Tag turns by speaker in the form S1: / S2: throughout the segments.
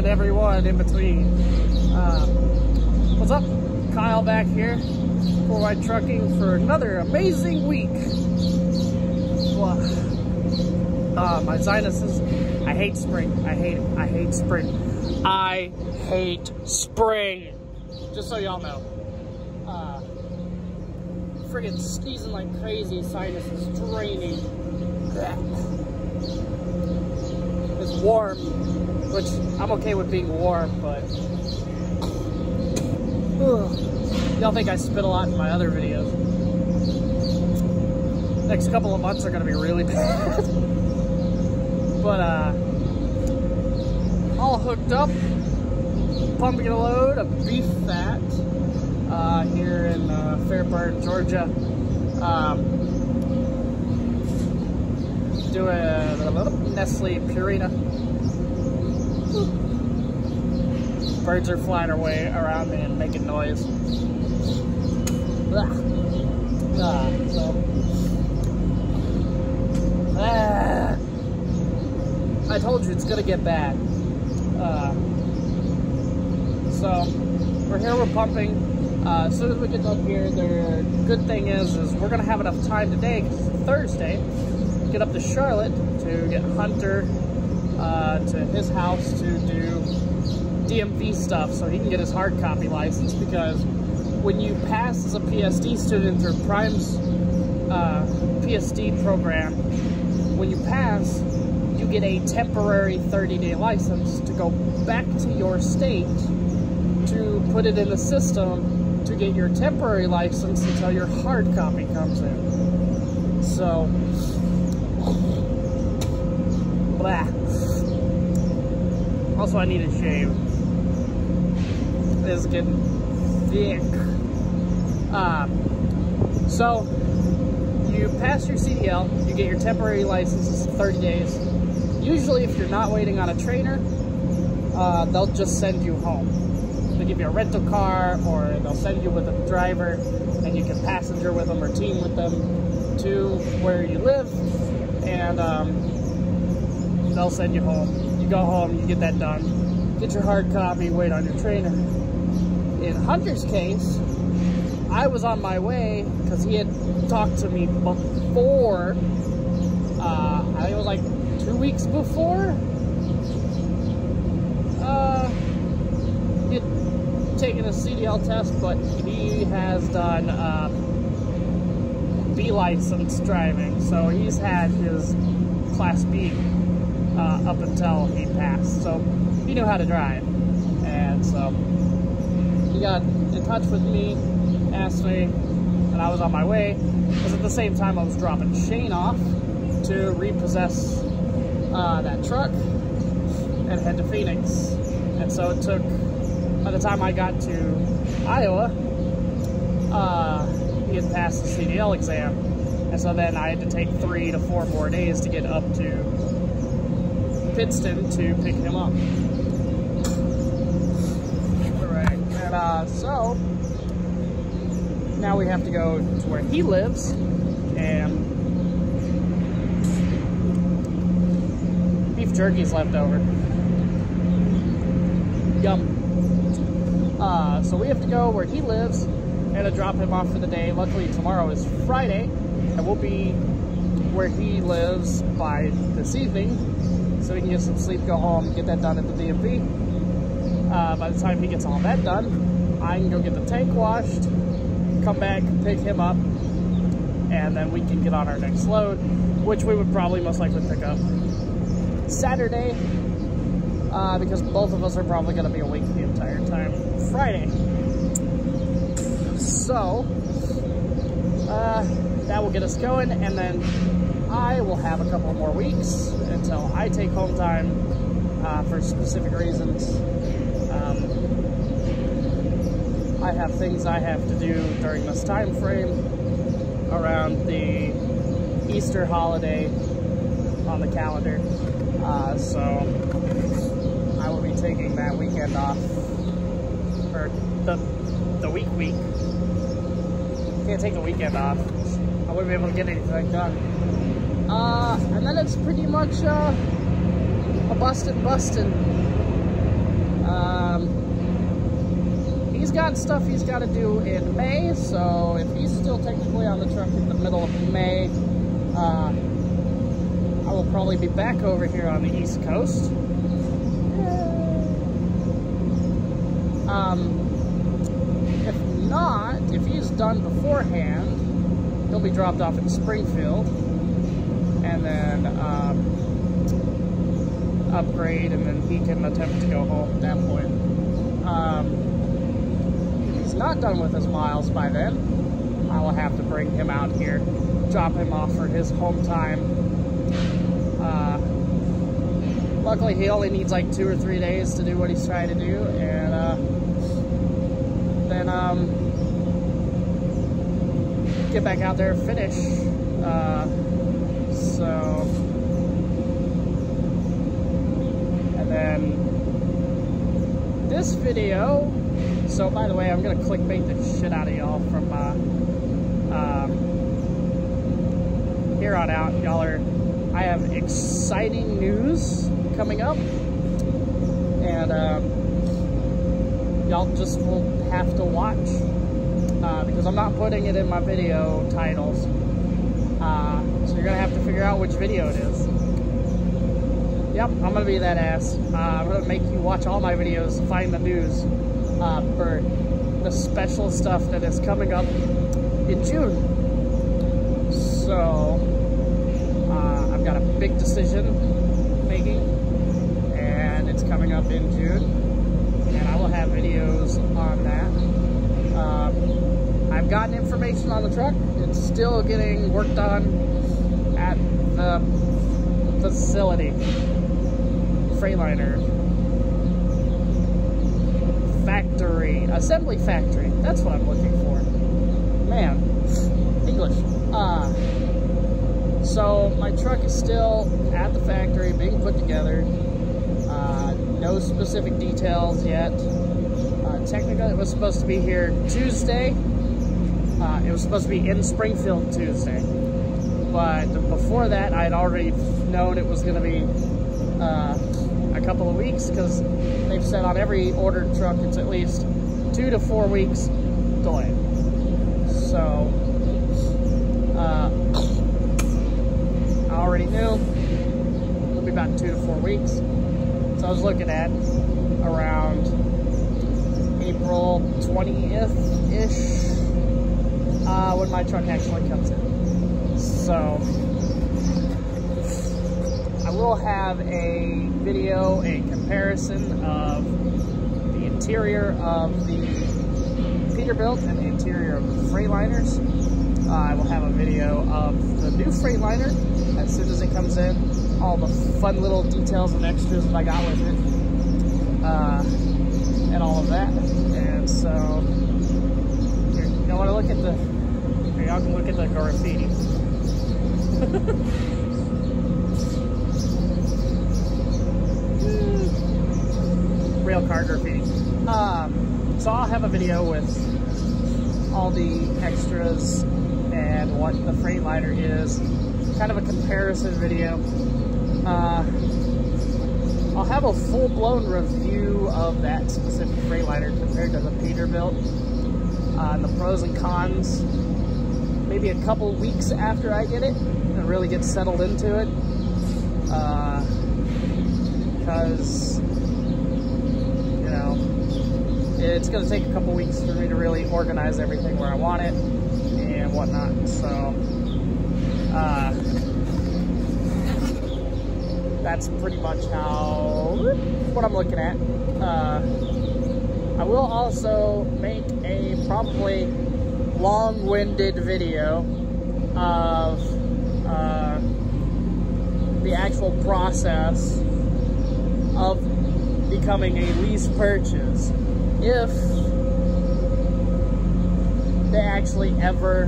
S1: and everyone in between. What's up? Kyle back here, 4Wide Trucking, for another amazing week. My sinuses, I hate spring. I hate it. I hate spring. I hate spring. Just so y'all know. Friggin' sneezing like crazy, sinuses draining. It's warm, which I'm okay with being warm, but y'all think I spit a lot in my other videos. Next couple of months are gonna be really bad. But all hooked up, pumping a load of beef fat here in Fairburn, Georgia. Do a little Nestle Purina. Birds are flying away around me and making noise. I told you it's gonna get bad. So we're here, we're pumping. As soon as we get up here, the good thing is we're gonna have enough time today, because it's Thursday, get up to Charlotte to get Hunter to his house to do DMV stuff so he can get his hard copy license, because when you pass as a PSD student through Prime's PSD program, when you pass, you get a temporary 30-day license to go back to your state to put it in the system to get your temporary license until your hard copy comes in. So, blah. Also, I need a shave. It's getting thick. So, you pass your CDL, you get your temporary license, it's 30 days. Usually, if you're not waiting on a trainer, they'll just send you home. They give you a rental car, or they'll send you with a driver, and you can passenger with them or team with them to where you live, and they'll send you home. You go home, you get that done, get your hard copy, wait on your trainer. In Hunter's case, I was on my way because he had talked to me before, I think it was like 2 weeks before. He had taken a CDL test, but he has done B license driving, so he's had his Class B up until he passed, so he knew how to drive. And so he got in touch with me, asked me, and I was on my way, because at the same time I was dropping Shane off to repossess that truck and head to Phoenix. And so it took, by the time I got to Iowa, he had passed the CDL exam, and so then I had to take 3 to 4 more days to get up to Pittston to pick him up. Alright, and so now we have to go to where he lives, and beef jerky's left over. Yum. So we have to go where he lives and to drop him off for the day. Luckily tomorrow is Friday, and we'll be where he lives by this evening, so we can get some sleep, go home, get that done at the DMV. By the time he gets all that done, I can go get the tank washed, come back, pick him up, and then we can get on our next load, which we would probably most likely pick up Saturday, because both of us are probably going to be awake the entire time Friday. So, that will get us going, and then I will have a couple more weeks until I take home time for specific reasons. I have things I have to do during this time frame around the Easter holiday on the calendar, so I will be taking that weekend off, or the week. Can't take the weekend off. I wouldn't be able to get anything done. And then it's pretty much a bustin'. He's got stuff he's got to do in May, so if he's still technically on the truck in the middle of May, I will probably be back over here on the East Coast. If not, if he's done beforehand, he'll be dropped off in Springfield, and then upgrade, and then he can attempt to go home at that point. If he's not done with his miles by then, I will have to bring him out here, drop him off for his home time. Luckily, he only needs like 2 or 3 days to do what he's trying to do, and then get back out there and finish. And then this video, so by the way, I'm gonna clickbait the shit out of y'all from here on out. I have exciting news coming up, and y'all just will have to watch, because I'm not putting it in my video titles, so you're gonna have to figure out which video it is. Yep, I'm gonna be that ass. I'm gonna make you watch all my videos, find the news for the special stuff that is coming up in June. So I've got a big decision making, and it's coming up in June, and I will have videos on that. I've gotten information on the truck. It's still getting worked on at the facility. Freightliner factory, assembly factory. That's what I'm looking for. Man, English. So my truck is still at the factory being put together. No specific details yet. Technically, it was supposed to be here Tuesday. It was supposed to be in Springfield Tuesday. But before that, I had already known it was going to be a couple of weeks, because they've said on every ordered truck it's at least 2 to 4 weeks delayed. So I already knew it'll be about 2 to 4 weeks. So I was looking at around April 20th-ish when my truck actually comes in. So I will have a video, a comparison of the interior of the Peterbilt and the interior of the Freightliners. I will have a video of the new Freightliner as soon as it comes in, all the fun little details and extras that I got with it, and all of that. And so, here, you want to look at the, here, y'all can look at the graffiti. Rail car graffiti. So I'll have a video with all the extras and what the Freightliner is, kind of a comparison video. I'll have a full-blown review of that specific Freightliner compared to the Peterbilt, and the pros and cons, maybe a couple weeks after I get it and really get settled into it, because it's going to take a couple weeks for me to really organize everything where I want it and whatnot. So that's pretty much what I'm looking at. I will also make a probably long-winded video of the actual process of becoming a lease purchase, if they actually ever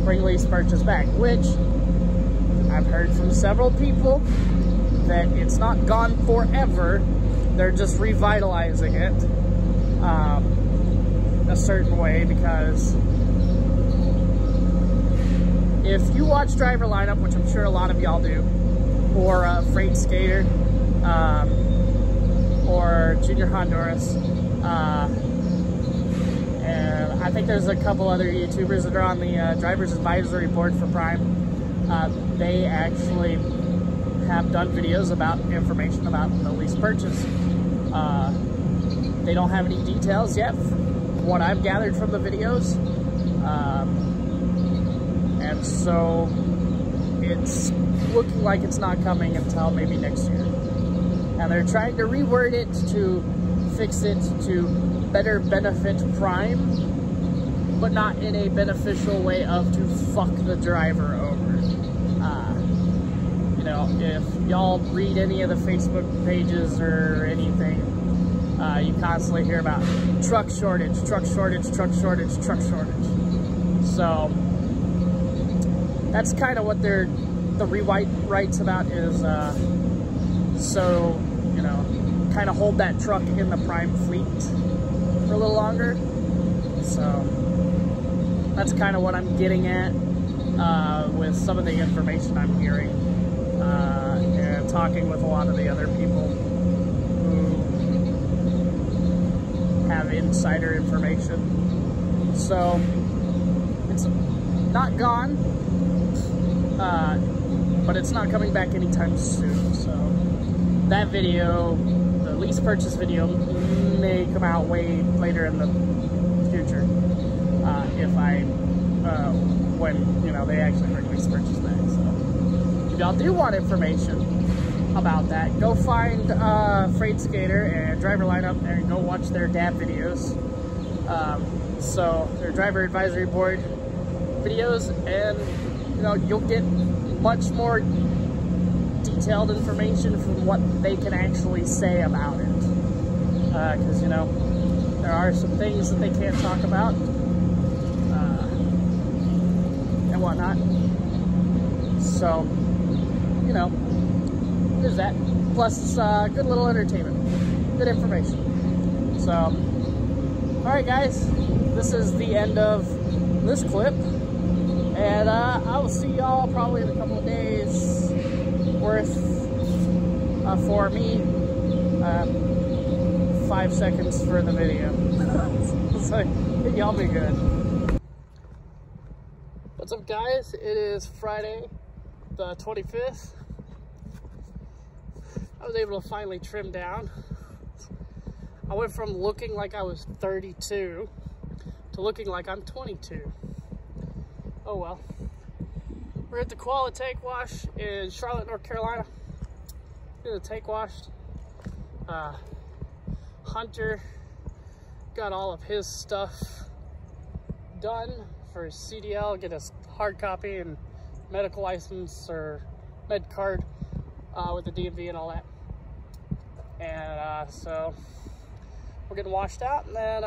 S1: bring lease purchase back, which I've heard from several people that it's not gone forever. They're just revitalizing it a certain way, because if you watch Driver Lineup, which I'm sure a lot of y'all do, or Freight Skater, or Junior Honduras. And I think there's a couple other YouTubers that are on the driver's advisory board for Prime. They actually have done videos about information about the lease purchase. They don't have any details yet from what I've gathered from the videos. And so it's looking like it's not coming until maybe next year. And they're trying to reword it to fix it to better benefit Prime, but not in a beneficial way of to fuck the driver over. You know, if y'all read any of the Facebook pages or anything, you constantly hear about truck shortage, truck shortage, truck shortage, truck shortage. So that's kind of what the rewrites about is, so, you know, kind of hold that truck in the Prime fleet for a little longer. So that's kind of what I'm getting at with some of the information I'm hearing and talking with a lot of the other people who have insider information. So it's not gone, but it's not coming back anytime soon. So that video, the lease purchase video, may come out way later in the future when, you know, they actually bring lease purchase back. So if y'all do want information about that, go find Freight Skater and Driver Lineup and go watch their dad videos. So their driver advisory board videos, and you know, you'll get much more detailed information from what they can actually say about it. Because, you know, there are some things that they can't talk about and whatnot. So, you know, there's that. Plus, good little entertainment, good information. So, all right, guys, this is the end of this clip, and I will see y'all probably in a couple of days worth for me. 5 seconds for the video. So y'all be good. What's up, guys? It is Friday the 25th. I was able to finally trim down. I went from looking like I was 32 to looking like I'm 22. Oh well. We're at the Koala Tank Wash in Charlotte, North Carolina. Get the tank washed. Hunter got all of his stuff done for his CDL, get his hard copy and medical license or med card with the DMV and all that. And so we're getting washed out, and then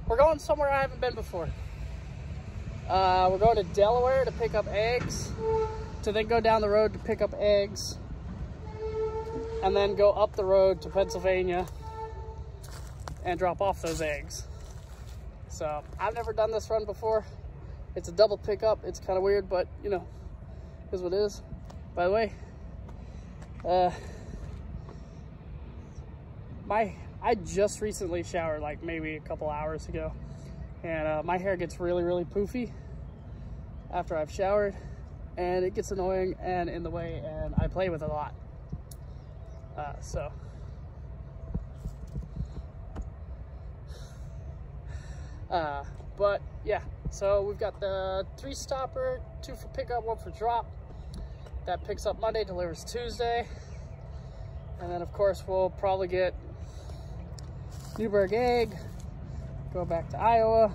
S1: we're going somewhere I haven't been before. We're going to Delaware to pick up eggs, to then go down the road to pick up eggs, and then go up the road to Pennsylvania and drop off those eggs. So I've never done this run before. It's a double pickup. It's kind of weird, but you know, is what it is. By the way, I just recently showered, like maybe a couple hours ago, and my hair gets really, really poofy after I've showered, and it gets annoying and in the way, and I play with it a lot. But yeah, so we've got the 3-stopper, 2 for pickup, 1 for drop. That picks up Monday, delivers Tuesday. And then of course we'll probably get Newburgh egg, go back to Iowa,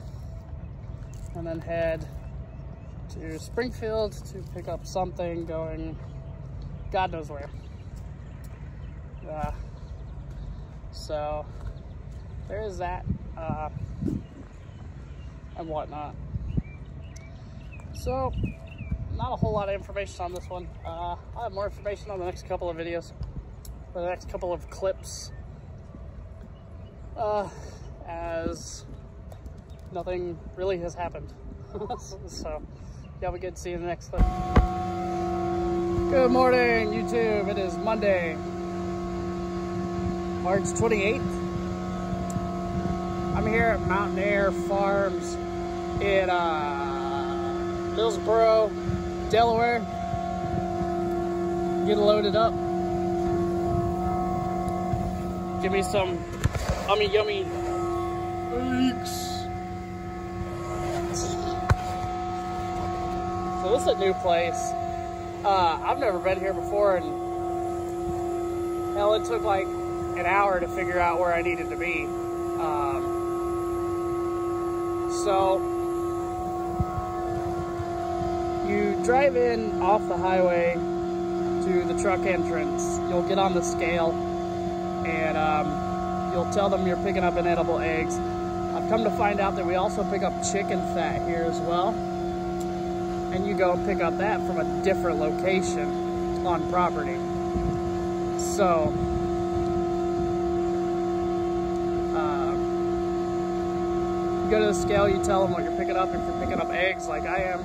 S1: and then head to Springfield to pick up something going God knows where. So there is that, and whatnot. So not a whole lot of information on this one. I'll have more information on the next couple of videos, or the next couple of clips, as nothing really has happened. So y'all be good to see you in the next clip. Good morning, YouTube. It is Monday, March 28th. I'm here at Mountain Air Farms in Millsboro, Delaware. Get loaded up. Give me some yummy eggs. So this is a new place. I've never been here before, and hell, it took like an hour to figure out where I needed to be. So you drive in off the highway to the truck entrance. You'll get on the scale, and you'll tell them you're picking up inedible eggs. I've come to find out that we also pick up chicken fat here as well. And you go pick up that from a different location on property. So, you go to the scale, you tell them what you're picking up. If you're picking up eggs like I am,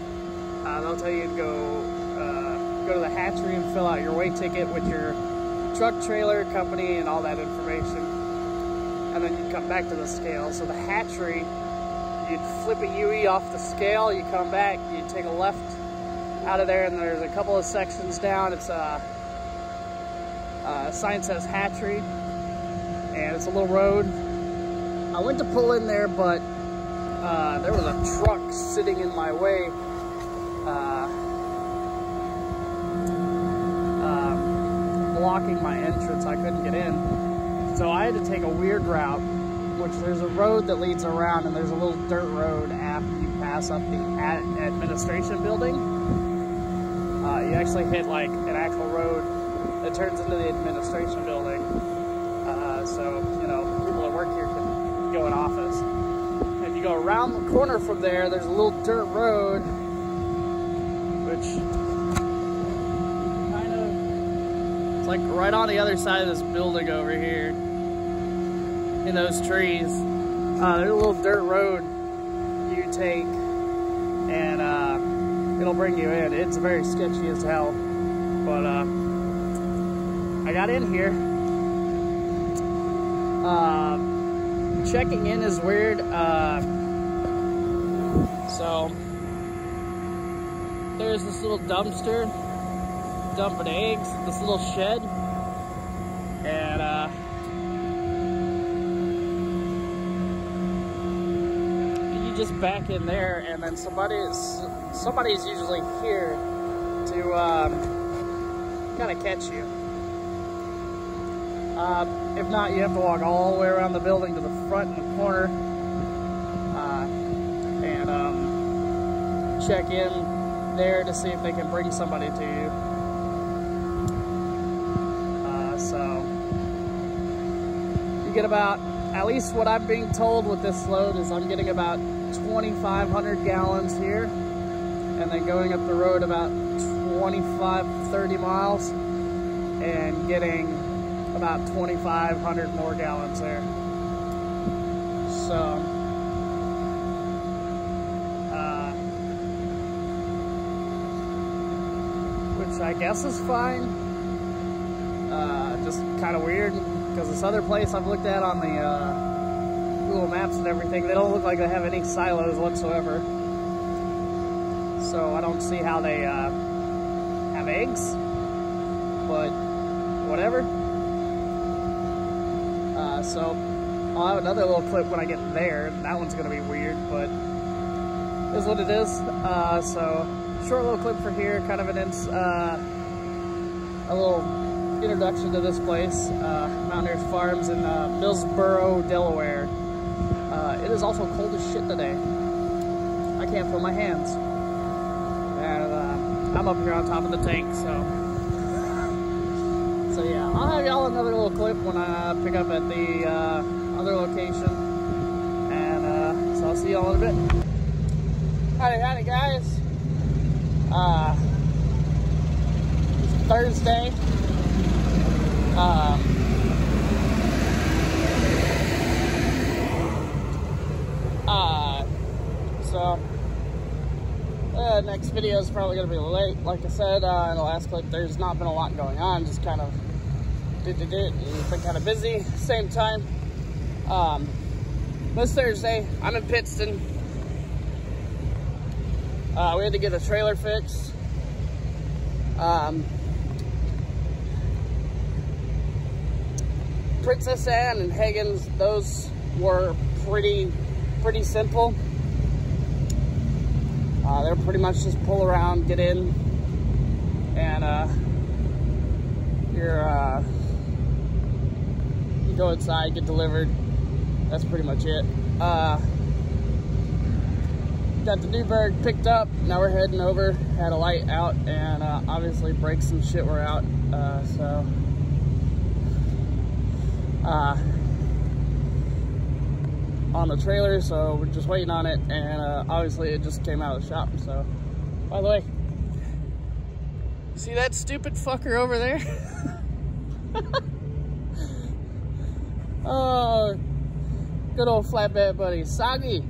S1: they'll tell you to go to the hatchery and fill out your weight ticket with your truck, trailer, company, and all that information. And then you come back to the scale. So the hatchery, you'd flip a UE off the scale, you come back, you take a left out of there, and there's a couple of sections down. It's a sign says hatchery, and it's a little road. I went to pull in there, but there was a truck sitting in my way, blocking my entrance. I couldn't get in, so I had to take a weird route, which there's a road that leads around, and there's a little dirt road after you pass up the administration building. You actually hit like an actual road that turns into the administration building. So, you know, people that work here can go in office. And you go around the corner from there, there's a little dirt road, which kind of, it's like right on the other side of this building over here. In those trees, there's a little dirt road you take, and it'll bring you in. It's very sketchy as hell, but I got in here. Checking in is weird. So there's this little dumpster dumping eggs, this little shed, and just back in there, and then somebody's usually here to kind of catch you. If not, you have to walk all the way around the building to the front in the corner and check in there to see if they can bring somebody to you. So you get about, at least what I'm being told with this load is I'm getting about 2,500 gallons here, and then going up the road about 25-30 miles and getting about 2,500 more gallons there. So which I guess is fine. Just kind of weird, because this other place I've looked at on the Google Maps and everything, they don't look like they have any silos whatsoever. So I don't see how they have eggs, but whatever. So I'll have another little clip when I get there. That one's gonna be weird, but it is what it is. So short little clip for here, kind of a little introduction to this place, Mountain Air Farms in Millsboro, Delaware. It is also cold as shit today. I can't feel my hands. And I'm up here on top of the tank, so yeah, I'll have y'all another little clip when I pick up at the other location. And so I'll see y'all in a bit. Howdy guys. It's Thursday. So next video is probably going to be late. Like I said in the last clip, there's not been a lot going on, just kind of It's been kind of busy. Same time. This Thursday, I'm in Pittston. We had to get a trailer fixed. Princess Anne and Hagen's, those were pretty simple. They're pretty much just pull around, get in, and you go inside, get delivered. That's pretty much it. Got the Newberg picked up. Now we're heading over. Had a light out, and obviously brakes and shit were out. On the trailer, so we're just waiting on it, and obviously it just came out of the shop. So, by the way, see that stupid fucker over there? Oh, good old flatbed buddy, Soggy.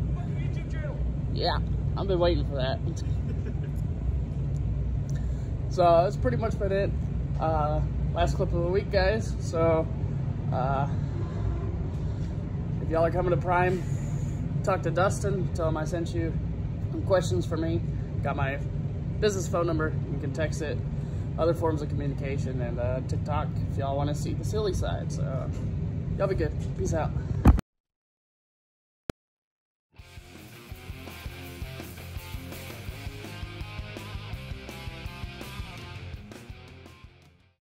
S1: Yeah, I've been waiting for that. So that's pretty much been it. Last clip of the week, guys. So if y'all are coming to Prime, talk to Dustin, tell him I sent you some questions for me. Got my business phone number, you can text it, other forms of communication, and TikTok if y'all want to see the silly side. So y'all be good. Peace out.